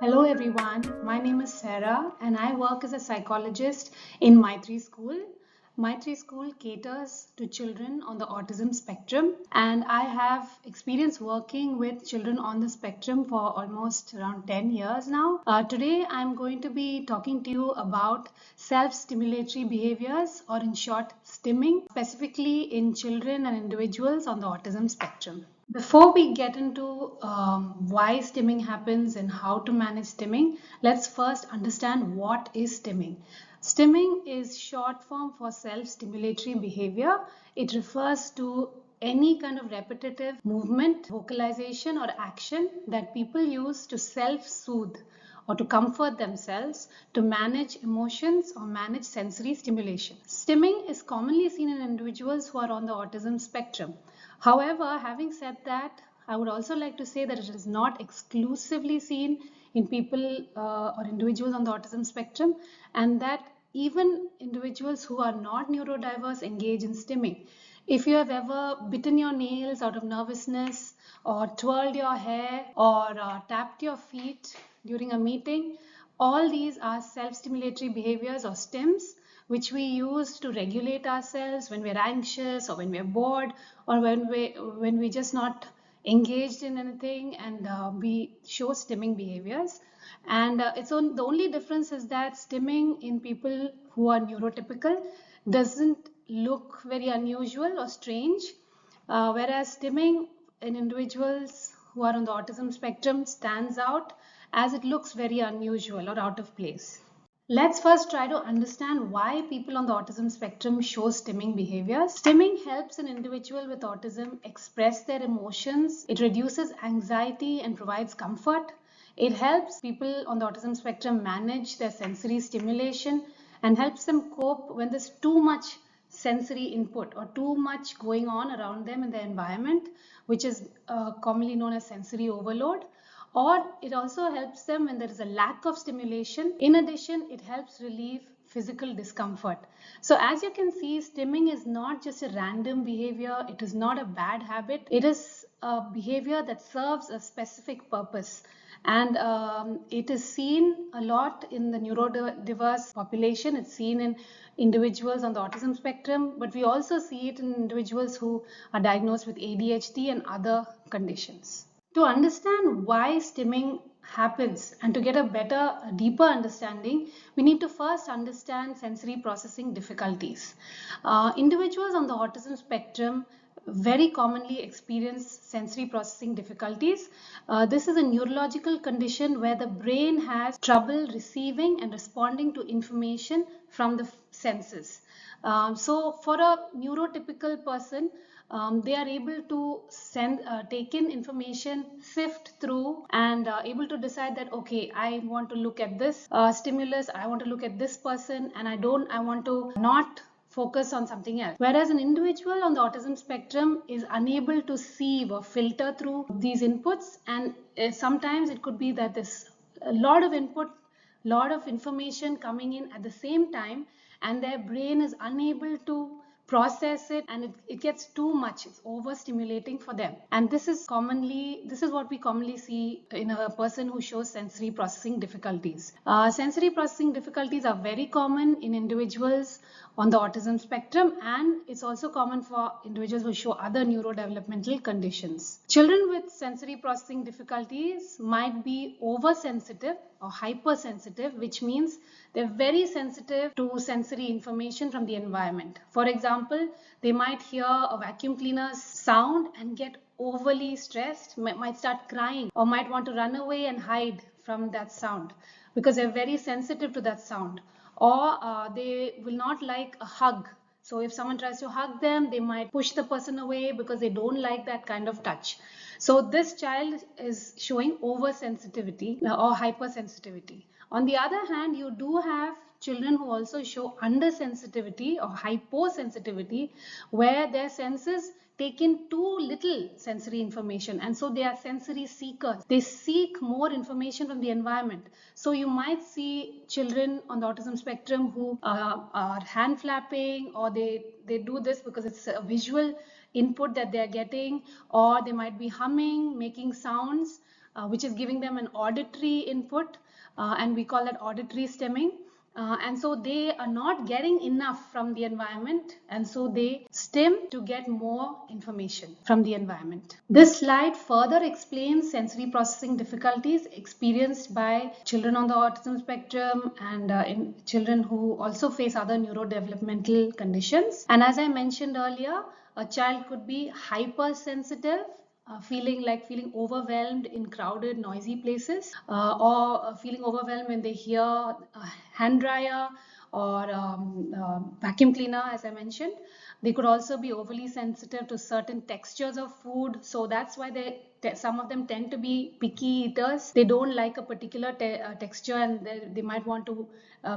Hello everyone, my name is Sara and I work as a psychologist in Maitri School. Maitri School caters to children on the autism spectrum, and I have experience working with children on the spectrum for almost around 10 years now. Today I'm going to be talking to you about self-stimulatory behaviors, or in short stimming, specifically in children and individuals on the autism spectrum. Before we get into why stimming happens and how to manage stimming, let's first understand what is stimming. Stimming is short form for self-stimulatory behavior. It refers to any kind of repetitive movement, vocalization, or action that people use to self-soothe or to comfort themselves, to manage emotions or manage sensory stimulation. Stimming is commonly seen in individuals who are on the autism spectrum. However, having said that, I would also like to say that it is not exclusively seen in people or individuals on the autism spectrum, and that even individuals who are not neurodiverse engage in stimming. If you have ever bitten your nails out of nervousness, or twirled your hair, or tapped your feet during a meeting, all these are self-stimulatory behaviors or stims which we use to regulate ourselves when we're anxious or when we're bored or when we just not engaged in anything, and we show stimming behaviors. And the only difference is that stimming in people who are neurotypical doesn't look very unusual or strange, whereas stimming in individuals who are on the autism spectrum stands out as it looks very unusual or out of place. Let's first try to understand why people on the autism spectrum show stimming behaviors. Stimming helps an individual with autism express their emotions. It reduces anxiety and provides comfort. It helps people on the autism spectrum manage their sensory stimulation and helps them cope when there's too much sensory input or too much going on around them in their environment, which is commonly known as sensory overload. Or it also helps them when there is a lack of stimulation. In addition, it helps relieve physical discomfort. So as you can see, stimming is not just a random behavior. It is not a bad habit. It is a behavior that serves a specific purpose. And it is seen a lot in the neurodiverse population. It's seen in individuals on the autism spectrum, but we also see it in individuals who are diagnosed with ADHD and other conditions. To understand why stimming happens and to get a deeper understanding, we need to first understand sensory processing difficulties. Individuals on the autism spectrum very commonly experience sensory processing difficulties. This is a neurological condition where the brain has trouble receiving and responding to information from the senses. So for a neurotypical person, they are able to take in information, sift through, and able to decide that, okay, I want to look at this stimulus, I want to look at this person, and I want to not focus on something else. Whereas an individual on the autism spectrum is unable to sieve or filter through these inputs, and sometimes it could be that there's a lot of input, lot of information coming in at the same time, and their brain is unable to process it, and it gets too much. It's overstimulating for them, and this is what we commonly see in a person who shows sensory processing difficulties. Sensory processing difficulties are very common in individuals on the autism spectrum, and it's also common for individuals who show other neurodevelopmental conditions. Children with sensory processing difficulties might be oversensitive or hypersensitive, which means they're very sensitive to sensory information from the environment. For example, they might hear a vacuum cleaner's sound and get overly stressed, might start crying, or might want to run away and hide from that sound because they're very sensitive to that sound. Or they will not like a hug. So if someone tries to hug them, they might push the person away because they don't like that kind of touch. So this child is showing oversensitivity or hypersensitivity. On the other hand, you do have children who also show undersensitivity or hyposensitivity, where their senses take in too little sensory information, and so they are sensory seekers. They seek more information from the environment. So you might see children on the autism spectrum who are hand flapping, or they do this because it's a visual input that they're getting, or they might be humming, making sounds, which is giving them an auditory input, and we call that auditory stemming. And so they are not getting enough from the environment, and so they stim to get more information from the environment. This slide further explains sensory processing difficulties experienced by children on the autism spectrum and in children who also face other neurodevelopmental conditions. And as I mentioned earlier, a child could be hypersensitive, feeling overwhelmed in crowded, noisy places, or feeling overwhelmed when they hear a hand dryer or vacuum cleaner, as I mentioned. They could also be overly sensitive to certain textures of food, so that's why some of them tend to be picky eaters. They don't like a particular texture, and they might want to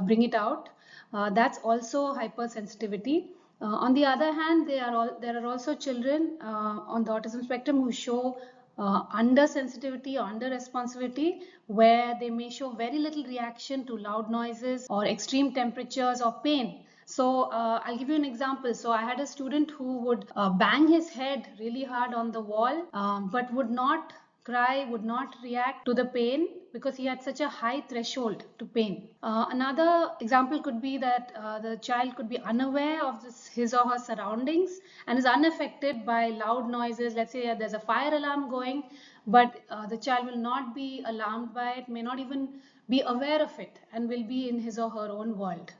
bring it out. That's also hypersensitivity. On the other hand, there are also children on the autism spectrum who show undersensitivity or under-responsivity, where they may show very little reaction to loud noises or extreme temperatures or pain. So I'll give you an example. So I had a student who would bang his head really hard on the wall, but would not cry, would not react to the pain because he had such a high threshold to pain. Another example could be that the child could be unaware of his or her surroundings and is unaffected by loud noises. Let's say there's a fire alarm going, but the child will not be alarmed by it, may not even be aware of it, and will be in his or her own world.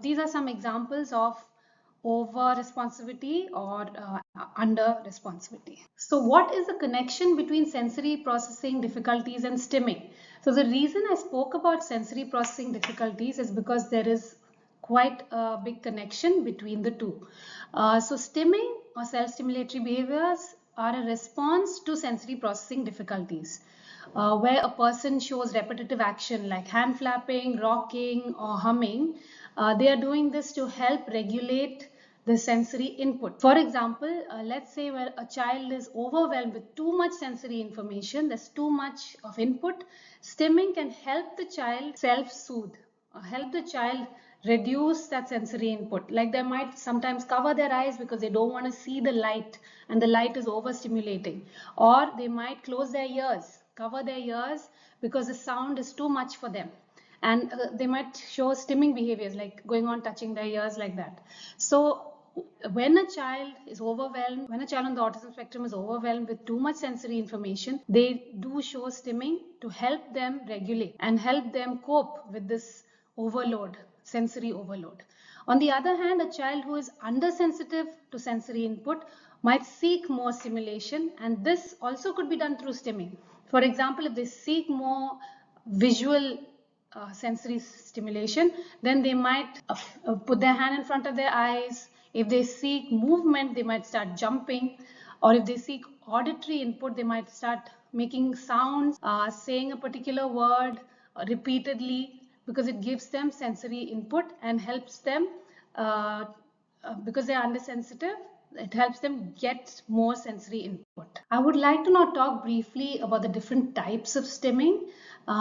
These are some examples of over responsivity or under responsivity. So what is the connection between sensory processing difficulties and stimming? So the reason I spoke about sensory processing difficulties is because there is quite a big connection between the two. So stimming or self-stimulatory behaviors are a response to sensory processing difficulties. Where a person shows repetitive action like hand flapping, rocking, or humming. They are doing this to help regulate the sensory input. For example, let's say where a child is overwhelmed with too much sensory information, there's too much of input, stimming can help the child self-soothe, help the child reduce that sensory input. Like they might sometimes cover their eyes because they don't want to see the light and the light is overstimulating, or they might close their ears, cover their ears because the sound is too much for them, and they might show stimming behaviors like going on touching their ears like that. So when a child is overwhelmed, when a child on the autism spectrum is overwhelmed with too much sensory information, they do show stimming to help them regulate and help them cope with this overload, sensory overload. On the other hand, a child who is undersensitive to sensory input might seek more stimulation, and this also could be done through stimming. For example, if they seek more visual sensory stimulation, then they might put their hand in front of their eyes. If they seek movement, they might start jumping, or if they seek auditory input, they might start making sounds, saying a particular word repeatedly, because it gives them sensory input and helps them, because they are undersensitive, it helps them get more sensory input. I would like to now talk briefly about the different types of stimming.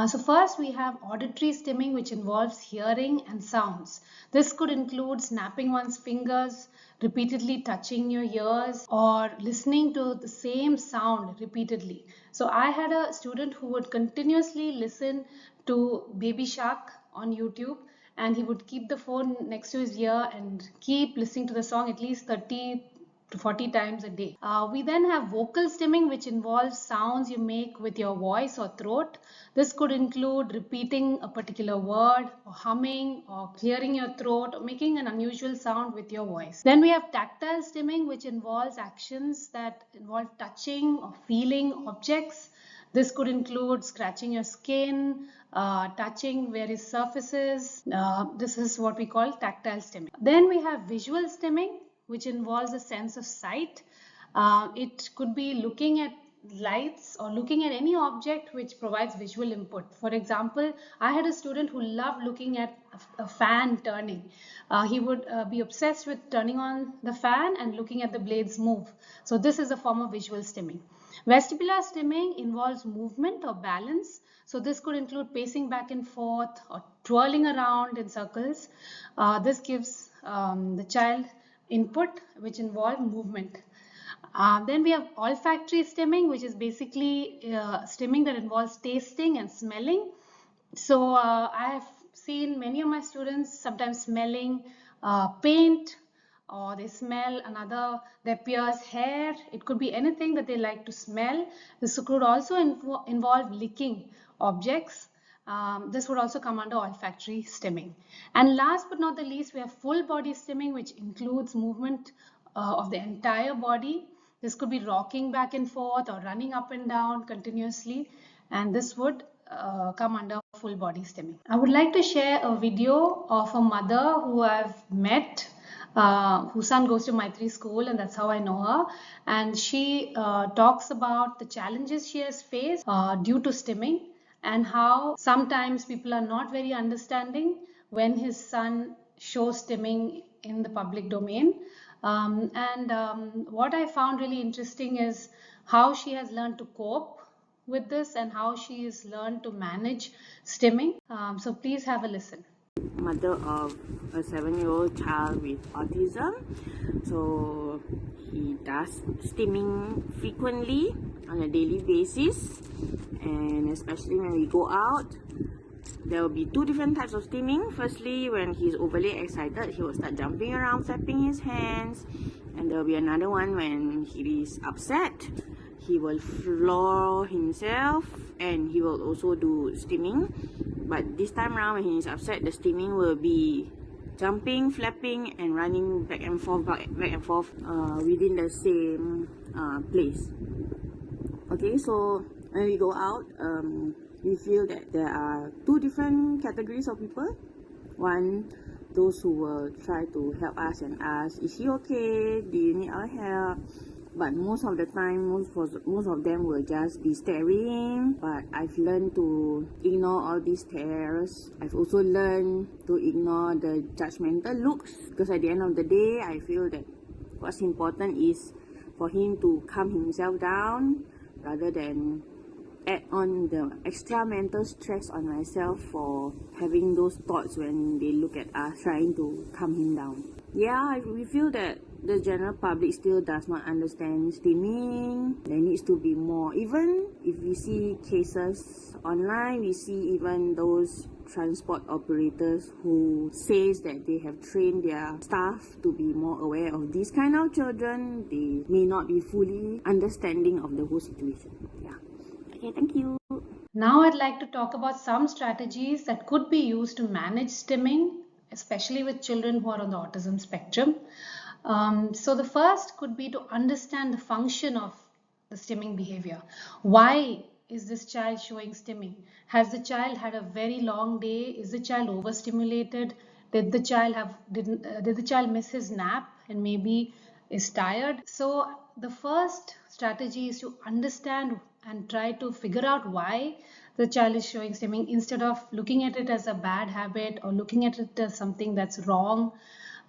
So first we have auditory stimming, which involves hearing and sounds. This could include snapping one's fingers, repeatedly touching your ears, or listening to the same sound repeatedly. So I had a student who would continuously listen to Baby Shark on YouTube, and he would keep the phone next to his ear and keep listening to the song at least 30 to 40 times a day. We then have vocal stimming, which involves sounds you make with your voice or throat. This could include repeating a particular word, or humming, or clearing your throat, or making an unusual sound with your voice. Then we have tactile stimming, which involves actions that involve touching or feeling objects. This could include scratching your skin, touching various surfaces. This is what we call tactile stimming. Then we have visual stimming, which involves a sense of sight. It could be looking at lights or looking at any object which provides visual input. For example, I had a student who loved looking at a fan turning. He would be obsessed with turning on the fan and looking at the blades move. So this is a form of visual stimming. Vestibular stimming involves movement or balance. So this could include pacing back and forth or twirling around in circles. This gives the child input which involve movement. Then we have olfactory stimming, which is basically stimming that involves tasting and smelling. So I have seen many of my students sometimes smelling paint, or they smell their peer's hair. It could be anything that they like to smell. This could also involve licking objects. This would also come under olfactory stimming. And last but not the least, we have full body stimming, which includes movement of the entire body. This could be rocking back and forth or running up and down continuously, and this would come under full body stimming. I would like to share a video of a mother who I've met, whose son goes to Maitri school, and that's how I know her. And she talks about the challenges she has faced due to stimming, and how sometimes people are not very understanding when his son shows stimming in the public domain. What I found really interesting is how she has learned to cope with this and how she has learned to manage stimming. So please have a listen. Mother of a 7-year-old child with autism, so he does stimming frequently on a daily basis, and especially when we go out, there will be two different types of stimming. Firstly, when he's overly excited, he will start jumping around, flapping his hands, and there will be another one when he is upset. He will floor himself and he will also do stimming. But this time around, when he is upset, the stimming will be jumping, flapping, and running back and forth within the same place. Okay, so when we go out, we feel that there are two different categories of people. One, those who will try to help us and ask, is he okay? Do you need our help? But most of the time, most of them will just be staring. But I've learned to ignore all these stares. I've also learned to ignore the judgmental looks, because at the end of the day, I feel that what's important is for him to calm himself down rather than add on the extra mental stress on myself for having those thoughts when they look at us trying to calm him down. Yeah, we feel that the general public still does not understand stimming. There needs to be more. Even if we see cases online, we see even those transport operators who says that they have trained their staff to be more aware of these kind of children. They may not be fully understanding of the whole situation. Yeah. Okay, thank you. Now I'd like to talk about some strategies that could be used to manage stimming, especially with children who are on the autism spectrum. So the first could be to understand the function of the stimming behavior. Why is this child showing stimming? Has the child had a very long day? Is the child overstimulated? Did the child miss his nap and maybe is tired? So the first strategy is to understand and try to figure out why the child is showing stimming, instead of looking at it as a bad habit or looking at it as something that's wrong.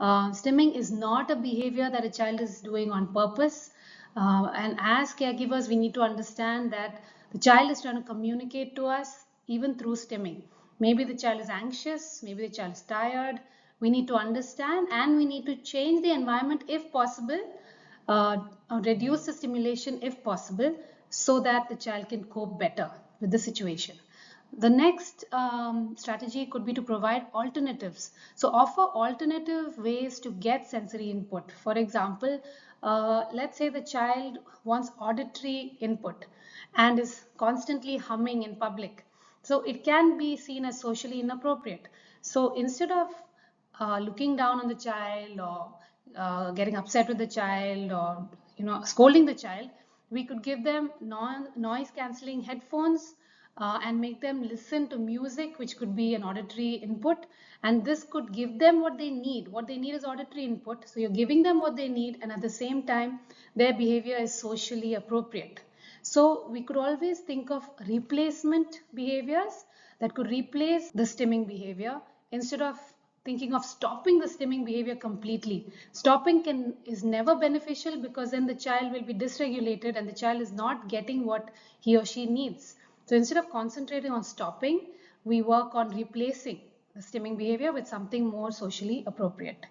Stimming is not a behavior that a child is doing on purpose. And as caregivers, we need to understand that the child is trying to communicate to us even through stimming. Maybe the child is anxious, maybe the child is tired. We need to understand and we need to change the environment if possible, reduce the stimulation if possible, so that the child can cope better with the situation. The next strategy could be to provide alternatives. So offer alternative ways to get sensory input. For example, let's say the child wants auditory input and is constantly humming in public. So it can be seen as socially inappropriate. So instead of looking down on the child or getting upset with the child or scolding the child, we could give them noise cancelling headphones and make them listen to music, which could be an auditory input, and this could give them what they need. What they need is auditory input, so you're giving them what they need, and at the same time their behavior is socially appropriate. So we could always think of replacement behaviors that could replace the stimming behavior instead of thinking of stopping the stimming behavior completely. Stopping is never beneficial, because then the child will be dysregulated and the child is not getting what he or she needs. So instead of concentrating on stopping, we work on replacing the stimming behavior with something more socially appropriate.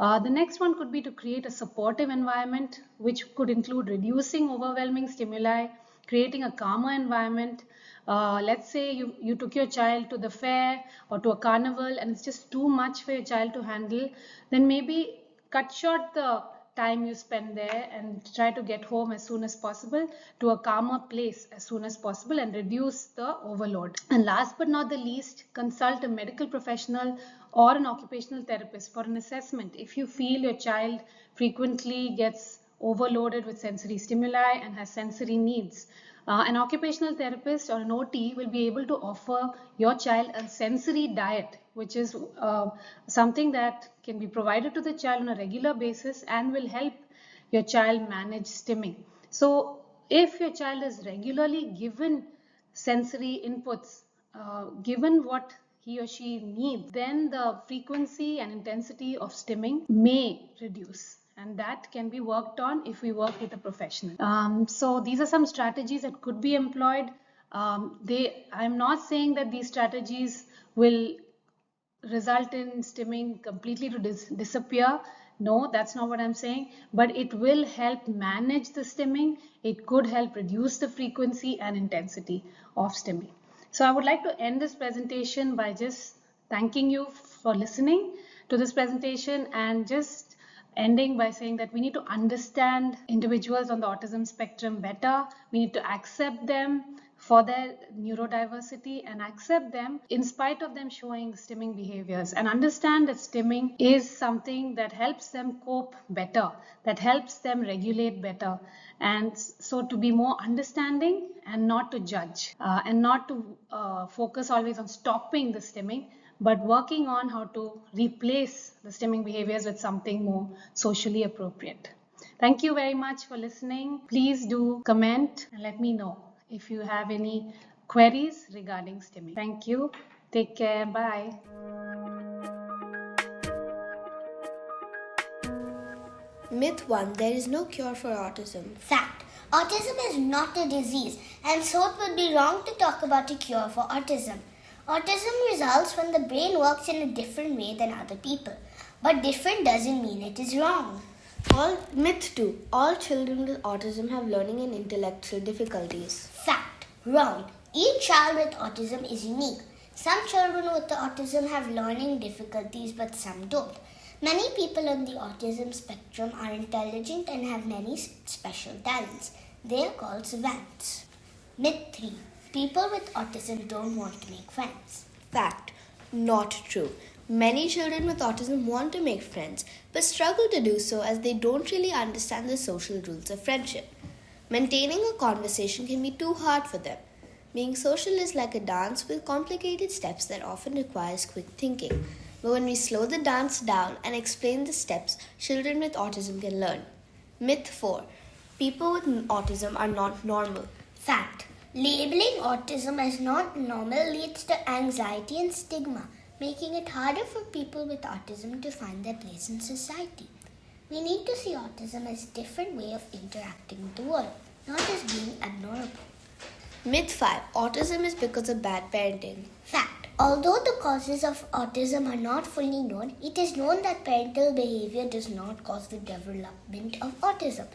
The next one could be to create a supportive environment, which could include reducing overwhelming stimuli, creating a calmer environment. Let's say you took your child to the fair or to a carnival and it's just too much for your child to handle, then maybe cut short the time you spend there and try to get home as soon as possible to a calmer place as soon as possible and reduce the overload. And last but not the least, consult a medical professional or an occupational therapist for an assessment if you feel your child frequently gets overloaded with sensory stimuli and has sensory needs. An occupational therapist or an OT will be able to offer your child a sensory diet, which is something that can be provided to the child on a regular basis and will help your child manage stimming. So if your child is regularly given sensory inputs, given what he or she needs, then the frequency and intensity of stimming may reduce. And that can be worked on if we work with a professional. So these are some strategies that could be employed. I'm not saying that these strategies will result in stimming completely to disappear. No, that's not what I'm saying. But it will help manage the stimming. It could help reduce the frequency and intensity of stimming. So I would like to end this presentation by just thanking you for listening to this presentation and just ending by saying that we need to understand individuals on the autism spectrum better. We need to accept them for their neurodiversity and accept them in spite of them showing stimming behaviors, and understand that stimming is something that helps them cope better, that helps them regulate better, and so to be more understanding and not to judge and not to focus always on stopping the stimming, but working on how to replace the stimming behaviors with something more socially appropriate. Thank you very much for listening. Please do comment and let me know if you have any queries regarding stimming. Thank you. Take care. Bye. Myth 1. There is no cure for autism. Fact. Autism is not a disease, and so it would be wrong to talk about a cure for autism. Autism results when the brain works in a different way than other people. But different doesn't mean it is wrong. Myth 2. All children with autism have learning and intellectual difficulties. Fact. Wrong. Each child with autism is unique. Some children with autism have learning difficulties, but some don't. Many people on the autism spectrum are intelligent and have many special talents. They are called savants. Myth 3. People with autism don't want to make friends. Fact. Not true. Many children with autism want to make friends, but struggle to do so as they don't really understand the social rules of friendship. Maintaining a conversation can be too hard for them. Being social is like a dance with complicated steps that often requires quick thinking. But when we slow the dance down and explain the steps, children with autism can learn. Myth 4. People with autism are not normal. Fact. Labeling autism as not normal leads to anxiety and stigma, making it harder for people with autism to find their place in society. We need to see autism as a different way of interacting with the world, not as being abnormal. Myth 5. Autism is because of bad parenting. Fact. Although the causes of autism are not fully known, it is known that parental behavior does not cause the development of autism.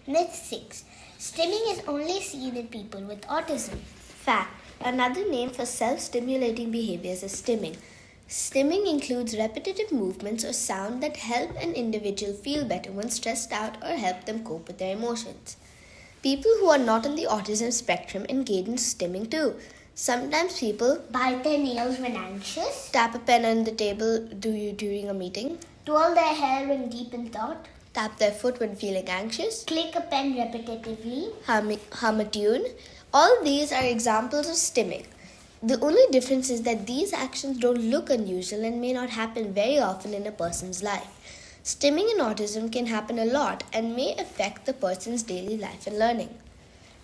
Myth 6. Stimming is only seen in people with autism. Fact. Another name for self-stimulating behaviors is stimming. Stimming includes repetitive movements or sound that help an individual feel better when stressed out or help them cope with their emotions. People who are not on the autism spectrum engage in stimming too. Sometimes people Bite their nails when anxious, tap a pen on the table during a meeting, twirl their hair when deep in thought, tap their foot when feeling anxious, click a pen repetitively, hum a tune. All these are examples of stimming. The only difference is that these actions don't look unusual and may not happen very often in a person's life. Stimming in autism can happen a lot and may affect the person's daily life and learning.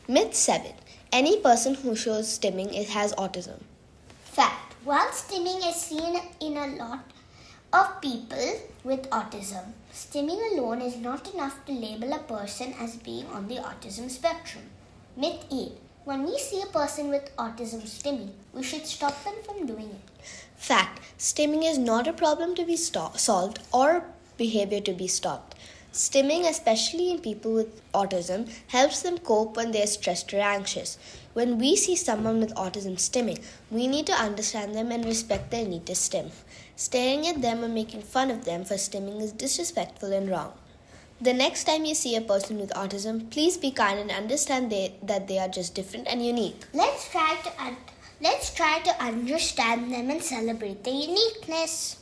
Myth 7. Any person who shows stimming has autism. Fact. While stimming is seen in a lot of people with autism, stimming alone is not enough to label a person as being on the autism spectrum. Myth 8. When we see a person with autism stimming, we should stop them from doing it. Fact. Stimming is not a problem to be solved or behavior to be stopped. Stimming, especially in people with autism, helps them cope when they are stressed or anxious. When we see someone with autism stimming, we need to understand them and respect their need to stim. Staring at them or making fun of them for stimming is disrespectful and wrong. The next time you see a person with autism, please be kind and understand that they are just different and unique. Let's try to understand them and celebrate their uniqueness.